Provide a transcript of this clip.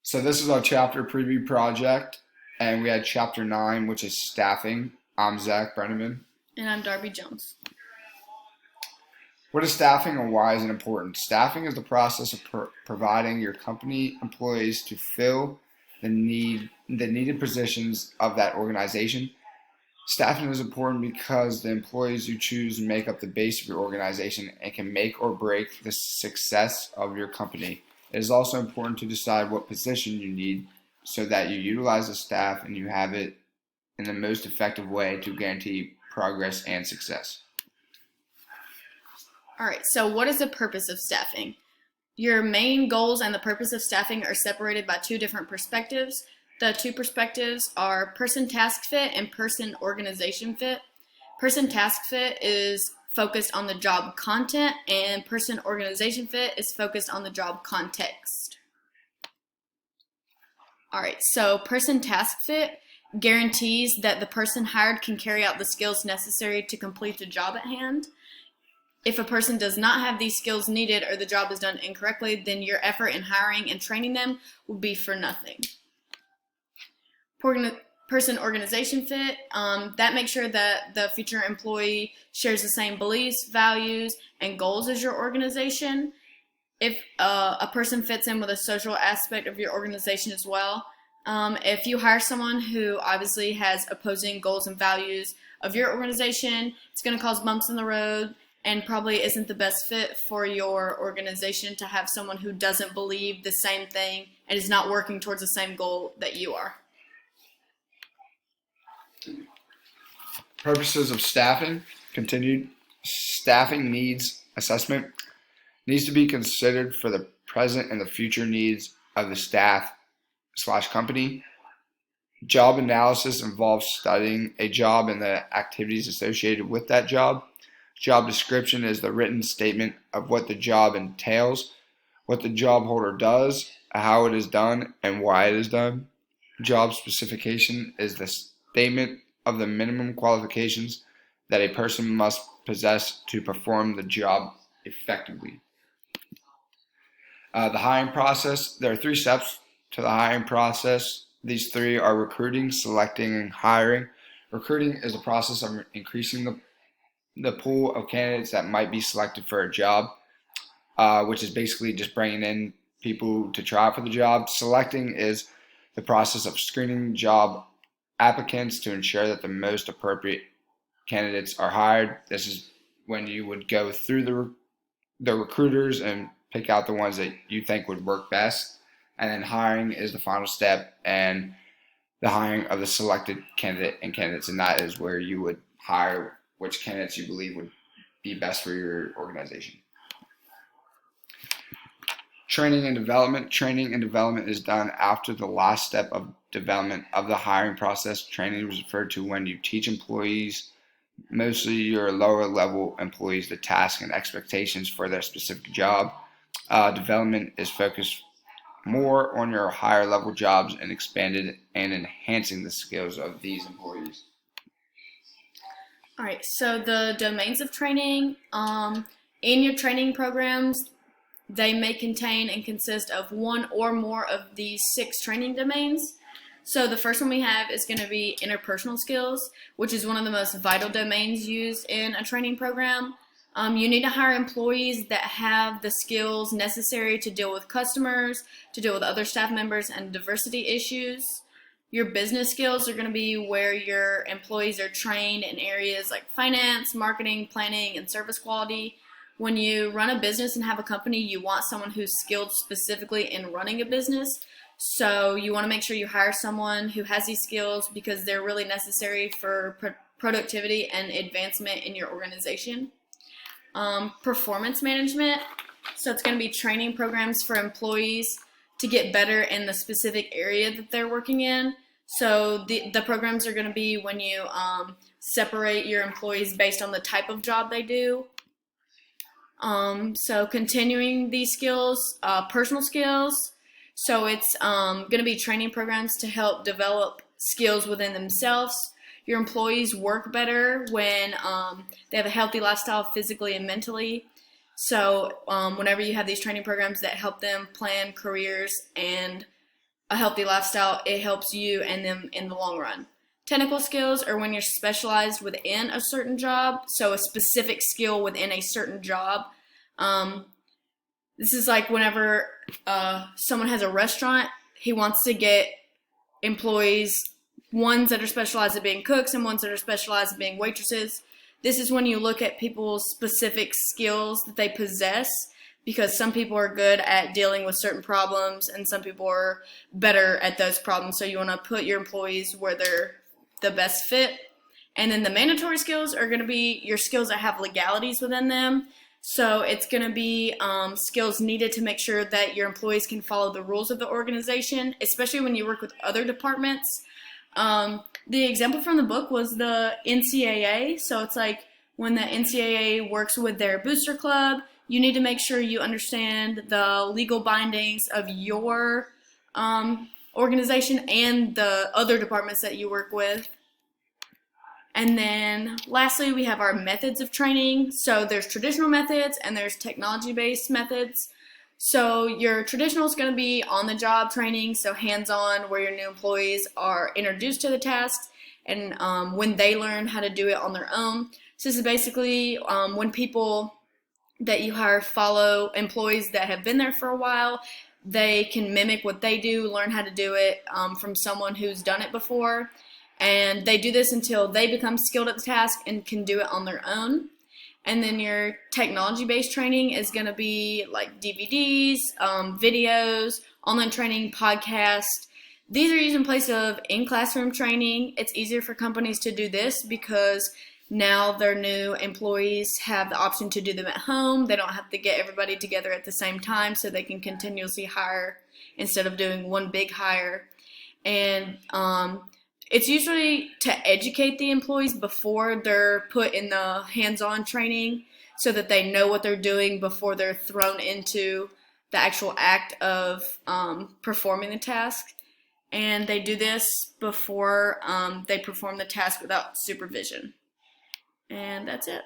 So this is our chapter preview project, and we had chapter 9, which is staffing. I'm Zach Brenneman. And I'm Darby Jones. What is staffing and why is it important? Staffing is the process of providing your company employees to fill the needed positions of that organization. Staffing is important because the employees you choose make up the base of your organization and can make or break the success of your company. It is also important to decide what position you need so that you utilize the staff and you have it in the most effective way to guarantee progress and success. All right, so what is the purpose of staffing? Your main goals and the purpose of staffing are separated by two different perspectives. The two perspectives are person-task fit and person-organization fit. Person-task fit is focused on the job content, and person-organization fit is focused on the job context. All right, so person-task fit guarantees that the person hired can carry out the skills necessary to complete the job at hand. If a person does not have these skills needed or the job is done incorrectly, then your effort in hiring and training them will be for nothing. Person-organization fit, that makes sure that the future employee shares the same beliefs, values, and goals as your organization. If a person fits in with a social aspect of your organization as well. If you hire someone who obviously has opposing goals and values of your organization, it's going to cause bumps in the road and probably isn't the best fit for your organization to have someone who doesn't believe the same thing and is not working towards the same goal that you are. Purposes of staffing, continued. Staffing needs assessment needs to be considered for the present and the future needs of the staff/company. Job analysis involves studying a job and the activities associated with that job. Job description is the written statement of what the job entails, what the job holder does, how it is done, and why it is done. Job specification is the statement of the minimum qualifications that a person must possess to perform the job effectively. The hiring process, there are 3 steps to the hiring process. These 3 are recruiting, selecting, and hiring. Recruiting is the process of increasing the pool of candidates that might be selected for a job, which is basically just bringing in people to try out for the job. Selecting is the process of screening job applicants to ensure that the most appropriate candidates are hired. This is when you would go through the recruiters and pick out the ones that you think would work best. And then hiring is the final step, and the hiring of the selected candidate and candidates, and that is where you would hire which candidates you believe would be best for your organization. Training and development. Training and development is done after the last step of development of the hiring process. Training is referred to when you teach employees, mostly your lower level employees, the tasks and expectations for their specific job. Development is focused more on your higher level jobs and expanded and enhancing the skills of these employees. All right, so the domains of training, in your training programs, they may contain and consist of one or more of these 6 training domains. So the first one we have is going to be interpersonal skills, which is one of the most vital domains used in a training program. You need to hire employees that have the skills necessary to deal with customers, to deal with other staff members, and diversity issues. Your business skills are going to be where your employees are trained in areas like finance, marketing, planning, and service quality. When you run a business and have a company, you want someone who's skilled specifically in running a business. So you want to make sure you hire someone who has these skills because they're really necessary for productivity and advancement in your organization. Performance management. So it's going to be training programs for employees to get better in the specific area that they're working in. So the programs are going to be when you separate your employees based on the type of job they do. So continuing these skills, personal skills. So it's going to be training programs to help develop skills within themselves. Your employees work better when they have a healthy lifestyle physically and mentally. So whenever you have these training programs that help them plan careers and a healthy lifestyle, it helps you and them in the long run. Technical skills are when you're specialized within a certain job, so a specific skill within a certain job. This is like whenever someone has a restaurant, he wants to get employees, ones that are specialized at being cooks and ones that are specialized at being waitresses. This is when you look at people's specific skills that they possess, because some people are good at dealing with certain problems and some people are better at those problems. So you want to put your employees where they're the best fit. And then the mandatory skills are going to be your skills that have legalities within them. So it's going to be skills needed to make sure that your employees can follow the rules of the organization, especially when you work with other departments. The example from the book was the NCAA. So it's like when the NCAA works with their booster club, you need to make sure you understand the legal bindings of your organization and the other departments that you work with. And then lastly, we have our methods of training. So there's traditional methods and there's technology-based methods. So your traditional is going to be on-the-job training, so hands-on, where your new employees are introduced to the tasks and when they learn how to do it on their own. So this is basically when people that you hire follow employees that have been there for a while. They can mimic what they do, learn how to do it from someone who's done it before. And they do this until they become skilled at the task and can do it on their own. And then your technology-based training is going to be like DVDs, videos, online training, podcasts. These are used in place of in-classroom training. It's easier for companies to do this because now their new employees have the option to do them at home. They don't have to get everybody together at the same time, so they can continuously hire instead of doing one big hire. And it's usually to educate the employees before they're put in the hands-on training so that they know what they're doing before they're thrown into the actual act of performing the task. And they do this before they perform the task without supervision. And that's it.